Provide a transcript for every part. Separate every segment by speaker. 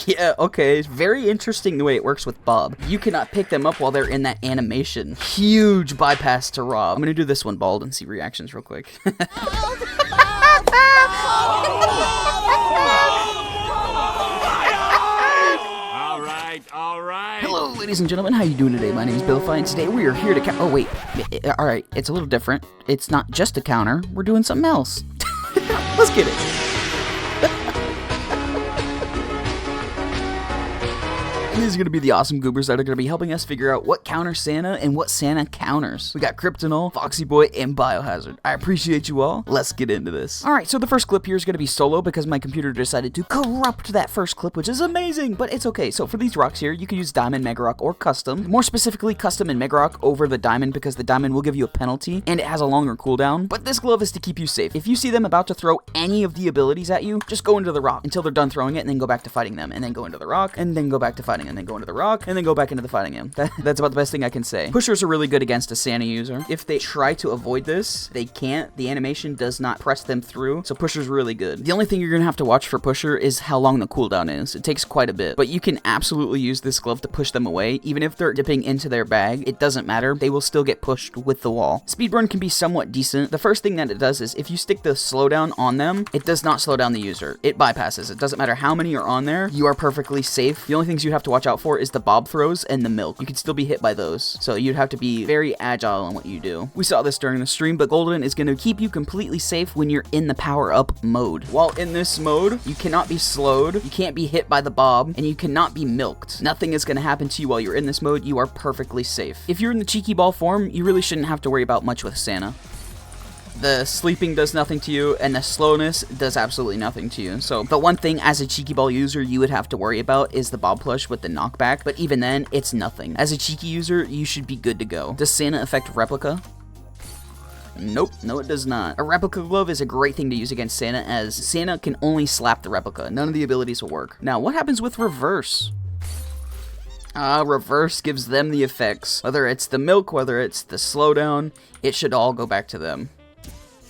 Speaker 1: Yeah, okay. It's very interesting the way it works with Bob. You cannot pick them up while they're in that animation. Huge bypass to Rob. I'm gonna do this one bald and see reactions real quick.
Speaker 2: Alright.
Speaker 1: Hello, ladies and gentlemen. How you doing today? My name is Billify, and today we are here to oh, wait. Alright, it's a little different. It's not just a counter. We're doing something else. Let's get it. These are going to be the awesome goobers that are going to be helping us figure out what counters Santa and what Santa counters. We got Kryptonol, Foxxy Boy, and Biohazard. I appreciate you all. Let's get into this. Alright, so the first clip here is going to be solo because my computer decided to corrupt that first clip, which is amazing, but it's okay. So for these rocks here, you can use Diamond, Mega Rock, or Custom. More specifically, Custom and Mega Rock over the Diamond because the Diamond will give you a penalty and it has a longer cooldown, but this glove is to keep you safe. If you see them about to throw any of the abilities at you, just go into the rock until they're done throwing it and then go back to fighting them, and then go into the rock, and then go back to fighting, and then go into the rock, and then go back into the fighting him. That's about the best thing I can say. Pushers are really good against a Santa user. If they try to avoid this, they can't. The animation does not press them through, so Pusher's really good. The only thing you're gonna have to watch for Pusher is how long the cooldown is. It takes quite a bit, but you can absolutely use this glove to push them away. Even if they're dipping into their bag, it doesn't matter. They will still get pushed with the wall. Speedrun can be somewhat decent. The first thing that it does is if you stick the slowdown on them, it does not slow down the user. It bypasses. It doesn't matter how many are on there. You are perfectly safe. The only things you have to watch out for is the bob throws and the milk. You can still be hit by those, so you'd have to be very agile in what you do. We saw this during the stream, but Golden is going to keep you completely safe when you're in the power-up mode. While in this mode, you cannot be slowed, you can't be hit by the bob, and you cannot be milked. Nothing is going to happen to you while you're in this mode. You are perfectly safe. If you're in the cheeky ball form, you really shouldn't have to worry about much with Santa. The sleeping does nothing to you, and the slowness does absolutely nothing to you. So the one thing as a Cheeky Ball user you would have to worry about is the Bob Plush with the knockback, but even then, it's nothing. As a Cheeky user, you should be good to go. Does Santa affect Replica? Nope, no it does not. A Replica glove is a great thing to use against Santa, as Santa can only slap the Replica. None of the abilities will work. Now, what happens with Reverse? Reverse gives them the effects. Whether it's the milk, whether it's the slowdown, it should all go back to them.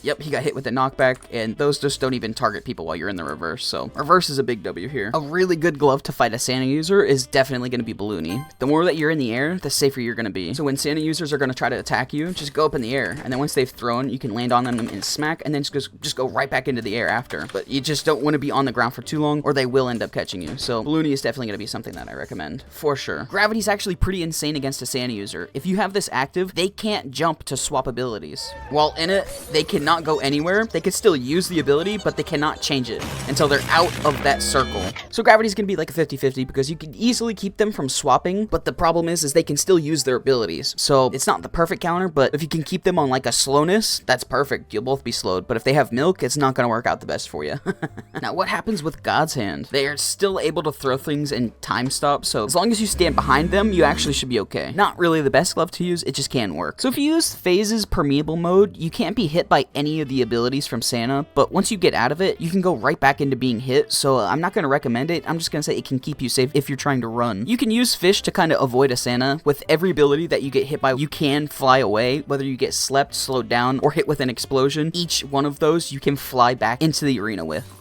Speaker 1: Yep, he got hit with the knockback, and those just don't even target people while you're in the reverse, so reverse is a big W here. A really good glove to fight a Santa user is definitely going to be Balloony. The more that you're in the air, the safer you're going to be. So when Santa users are going to try to attack you, just go up in the air, and then once they've thrown, you can land on them and smack, and then just go right back into the air after. But you just don't want to be on the ground for too long, or they will end up catching you. So Balloony is definitely going to be something that I recommend, for sure. Gravity's actually pretty insane against a Santa user. If you have this active, they can't jump to swap abilities. While in it, they cannot go anywhere. They can still use the ability, but they cannot change it until they're out of that circle. So gravity's gonna be like a 50-50 because you can easily keep them from swapping, but the problem is they can still use their abilities. So it's not the perfect counter, but if you can keep them on like a slowness, that's perfect. You'll both be slowed. But if they have milk, it's not gonna work out the best for you. Now, what happens with God's Hand? They are still able to throw things in time stop, so as long as you stand behind them, you actually should be okay. Not really the best glove to use, it just can work. So if you use Phase's permeable mode, you can't be hit by any of the abilities from Santa, but once you get out of it, you can go right back into being hit, so I'm not going to recommend it. I'm just going to say it can keep you safe if you're trying to run. You can use Fish to kind of avoid a Santa. With every ability that you get hit by, you can fly away, whether you get slept, slowed down, or hit with an explosion. Each one of those you can fly back into the arena with.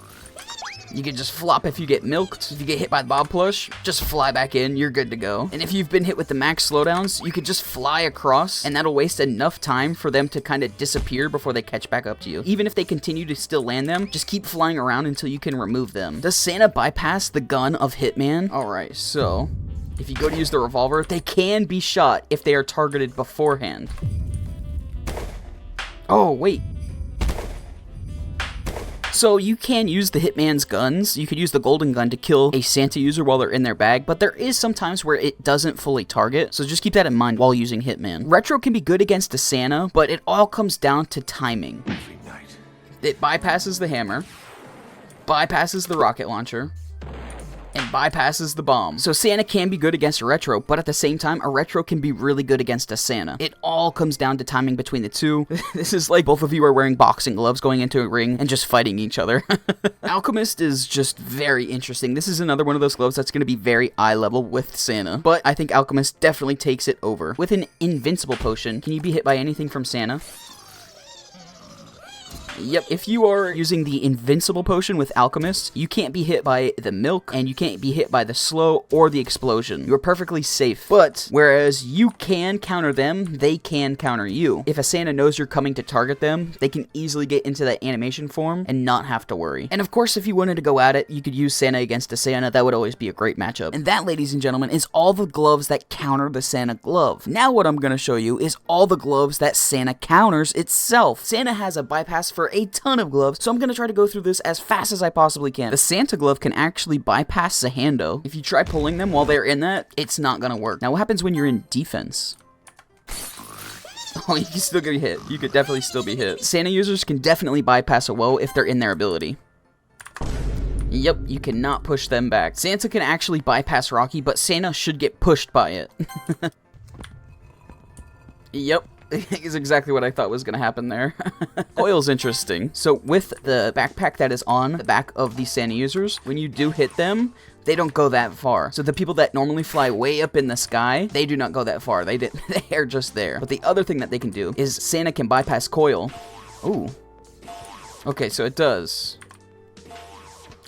Speaker 1: You can just flop if you get milked. If you get hit by the Bob Plush, just fly back in, you're good to go. And if you've been hit with the max slowdowns, you could just fly across, and that'll waste enough time for them to kind of disappear before they catch back up to you. Even if they continue to still land them, just keep flying around until you can remove them. Does Santa bypass the gun of Hitman? Alright, so if you go to use the revolver, they can be shot if they are targeted beforehand. Oh, wait. So you can use the Hitman's guns. You could use the golden gun to kill a Santa user while they're in their bag, but there is some times where it doesn't fully target, so just keep that in mind while using Hitman. Retro can be good against a Santa, but it all comes down to timing. It bypasses the hammer, bypasses the rocket launcher, and bypasses the bomb. So Santa can be good against a Retro, but at the same time, a Retro can be really good against a Santa. It all comes down to timing between the two. This is like both of you are wearing boxing gloves going into a ring and just fighting each other. Alchemist is just very interesting. This is another one of those gloves that's going to be very eye level with Santa, but I think Alchemist definitely takes it over. With an invincible potion, can you be hit by anything from Santa? Yep, if you are using the invincible potion with Alchemist, you can't be hit by the milk, and you can't be hit by the slow or the explosion. You're perfectly safe. But, whereas you can counter them, they can counter you. If a Santa knows you're coming to target them, they can easily get into that animation form and not have to worry. And of course, if you wanted to go at it, you could use Santa against a Santa. That would always be a great matchup. And that, ladies and gentlemen, is all the gloves that counter the Santa glove. Now what I'm going to show you is all the gloves that Santa counters itself. Santa has a bypass for a ton of gloves, so I'm going to try to go through this as fast as I possibly can. The Santa glove can actually bypass the Hando. If you try pulling them while they're in that, it's not going to work. Now what happens when you're in defense? Oh, you can still get hit. You could definitely still be hit. Santa users can definitely bypass a Woah if they're in their ability. Yep, you cannot push them back. Santa can actually bypass Rocky, but Santa should get pushed by it. Yep. Is exactly what I thought was going to happen there. Coil's interesting. So with the backpack that is on the back of these Santa users, when you do hit them, they don't go that far. So the people that normally fly way up in the sky, they do not go that far. They are just there. But the other thing that they can do is Santa can bypass Coil. Ooh. Okay, so it does.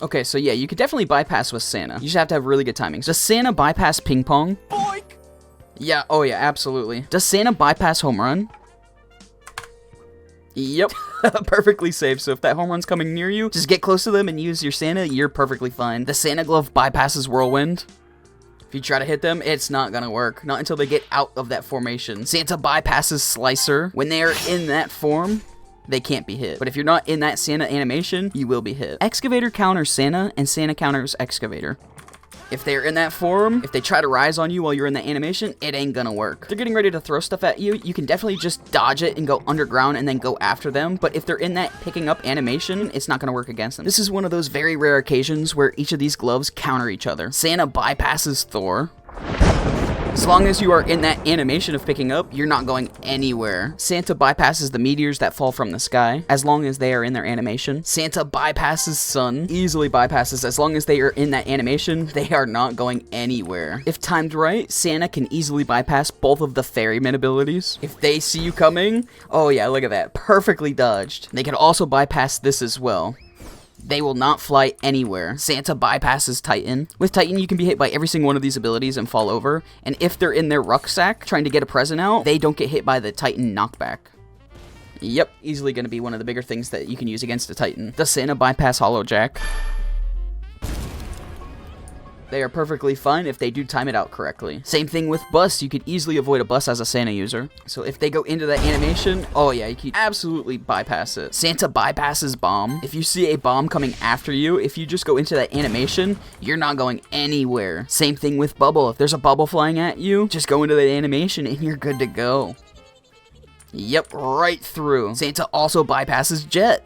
Speaker 1: Okay, so yeah, you could definitely bypass with Santa. You just have to have really good timing. Does Santa bypass Ping Pong? Boink! Yeah, oh yeah, absolutely. Does Santa bypass Homerun? Yep, perfectly safe. So if that Homerun's coming near you, just get close to them and use your Santa, you're perfectly fine. The Santa glove bypasses Whirlwind. If you try to hit them, it's not gonna work. Not until they get out of that formation. Santa bypasses Slicer. When they are in that form, they can't be hit. But if you're not in that Santa animation, you will be hit. Excavator counters Santa, and Santa counters Excavator. If they're in that form, if they try to rise on you while you're in the animation, it ain't gonna work. If they're getting ready to throw stuff at you, you can definitely just dodge it and go underground and then go after them. But if they're in that picking up animation, it's not gonna work against them. This is one of those very rare occasions where each of these gloves counter each other. Santa bypasses Thor. As long as you are in that animation of picking up, you're not going anywhere. Santa bypasses the meteors that fall from the sky, as long as they are in their animation. Santa bypasses Sun, easily bypasses. As long as they are in that animation, they are not going anywhere. If timed right, Santa can easily bypass both of the Ferryman abilities. If they see you coming, oh yeah, look at that, perfectly dodged. They can also bypass this as well. They will not fly anywhere. Santa bypasses Titan. With Titan, you can be hit by every single one of these abilities and fall over. And if they're in their rucksack trying to get a present out, they don't get hit by the Titan knockback. Yep, easily going to be one of the bigger things that you can use against a Titan. Does Santa bypass Hallow Jack? They are perfectly fine if they do time it out correctly. Same thing with Bus. You could easily avoid a Bus as a Santa user. So if they go into that animation, oh yeah, you can absolutely bypass it. Santa bypasses Bomb. If you see a bomb coming after you, if you just go into that animation, you're not going anywhere. Same thing with Bubble. If there's a bubble flying at you, just go into that animation and you're good to go. Yep, right through. Santa also bypasses Jet.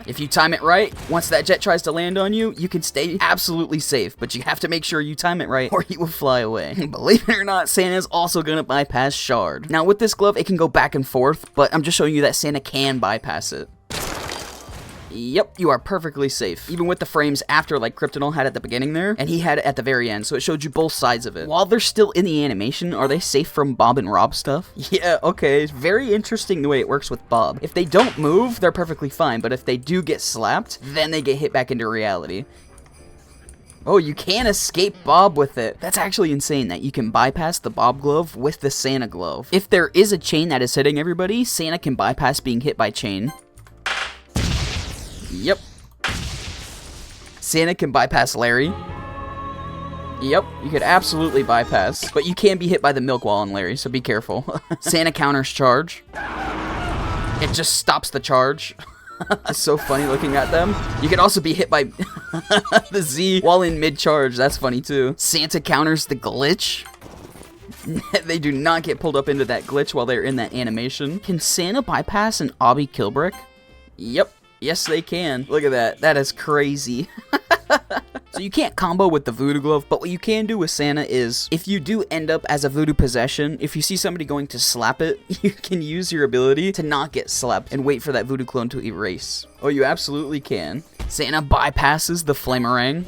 Speaker 1: If you time it right, once that jet tries to land on you, you can stay absolutely safe, but you have to make sure you time it right or you will fly away. Believe it or not, Santa's also gonna bypass Shard. Now with this glove, it can go back and forth, but I'm just showing you that Santa can bypass it. Yep, you are perfectly safe. Even with the frames after, like Kryptonol had at the beginning there, and he had it at the very end, so it showed you both sides of it. While they're still in the animation, are they safe from Bob and Rob stuff? Yeah, okay, it's very interesting the way it works with Bob. If they don't move, they're perfectly fine, but if they do get slapped, then they get hit back into reality. Oh, you can escape Bob with it. That's actually insane that you can bypass the Bob glove with the Santa glove. If there is a chain that is hitting everybody, Santa can bypass being hit by chain. Yep. Santa can bypass Larry. Yep, you could absolutely bypass. But you can be hit by the milk wall on Larry, so be careful. Santa counters charge. It just stops the charge. It's so funny looking at them. You can also be hit by the Z while in mid-charge. That's funny too. Santa counters the glitch. They do not get pulled up into that glitch while they're in that animation. Can Santa bypass an Obby kill brick? Yep. Yes, they can. Look at that. That is crazy. So you can't combo with the Voodoo glove, but what you can do with Santa is, if you do end up as a Voodoo possession, if you see somebody going to slap it, you can use your ability to not get slapped and wait for that Voodoo clone to erase. Oh, you absolutely can. Santa bypasses the Flamarang.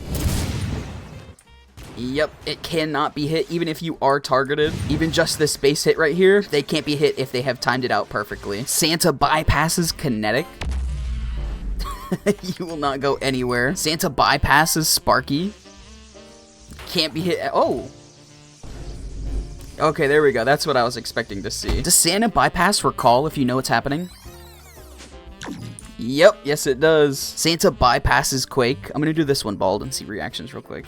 Speaker 1: Yep, it cannot be hit even if you are targeted. Even just this base hit right here, they can't be hit if they have timed it out perfectly. Santa bypasses Kinetic. You will not go anywhere. Santa bypasses Sparky. Can't be hit. Oh. Okay, there we go. That's what I was expecting to see. Does Santa bypass Recall if you know what's happening? Yep, yes it does. Santa bypasses Quake. I'm gonna do this one bald and see reactions real quick.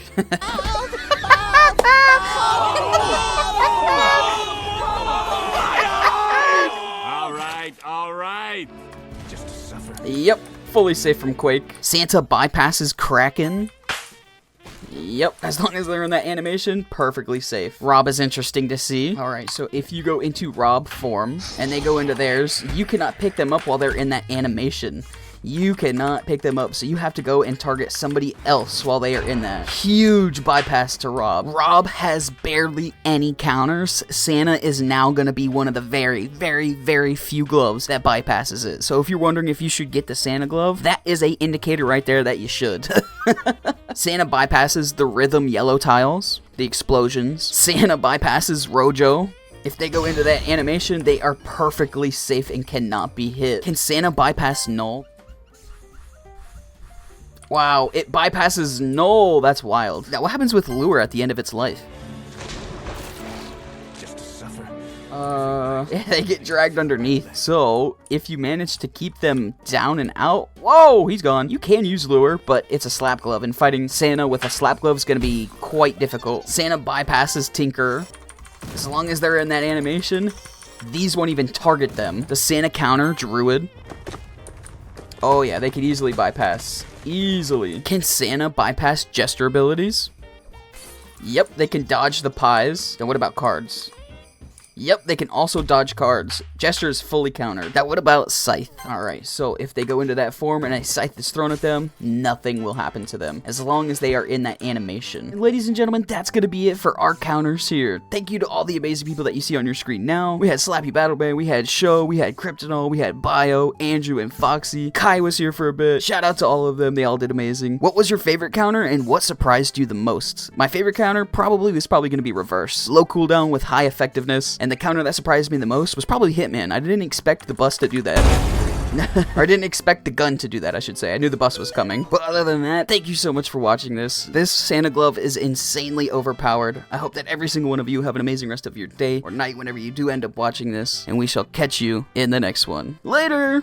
Speaker 2: All right. Just suffer.
Speaker 1: Yep, fully safe from Quake. Santa bypasses Kraken. Yep, as long as they're in that animation, perfectly safe. Rob is interesting to see. Alright, so if you go into Rob form, and they go into theirs, you cannot pick them up while they're in that animation. You cannot pick them up, so you have to go and target somebody else while they are in that. Huge bypass to Rob. Rob has barely any counters. Santa is now going to be one of the very, very, very few gloves that bypasses it. So if you're wondering if you should get the Santa glove, that is a indicator right there that you should. Santa bypasses the rhythm yellow tiles, the explosions. Santa bypasses Rojo. If they go into that animation, they are perfectly safe and cannot be hit. Can Santa bypass Null? Wow, it bypasses Null. That's wild. Now, what happens with Lure at the end of its life?
Speaker 2: Just suffer.
Speaker 1: They get dragged underneath. So, if you manage to keep them down and out, whoa, he's gone. You can use Lure, but it's a slap glove, and fighting Santa with a slap glove is going to be quite difficult. Santa bypasses Tinker. As long as they're in that animation, these won't even target them. The Santa counter Druid. Oh yeah, they could easily bypass. Easily. Can Santa bypass Jester abilities? Yep, they can dodge the pies. Then what about cards? Yep, they can also dodge cards. Jester is fully countered. Now what about Scythe? Alright, so if they go into that form and a Scythe is thrown at them, nothing will happen to them, as long as they are in that animation. And ladies and gentlemen, that's gonna be it for our counters here. Thank you to all the amazing people that you see on your screen now. We had SlappyBattleMan, we had Scho, we had Kryptonol, we had Bio, Andrew, and Foxxy. Kai was here for a bit. Shout out to all of them, they all did amazing. What was your favorite counter, and what surprised you the most? My favorite counter was probably gonna be Reverse. Low cooldown with high effectiveness, and the counter that surprised me the most was probably Hitman. I didn't expect the bus to do that. Or I didn't expect the gun to do that, I should say. I knew the bus was coming. But other than that, thank you so much for watching this. This Santa glove is insanely overpowered. I hope that every single one of you have an amazing rest of your day or night whenever you do end up watching this. And we shall catch you in the next one. Later!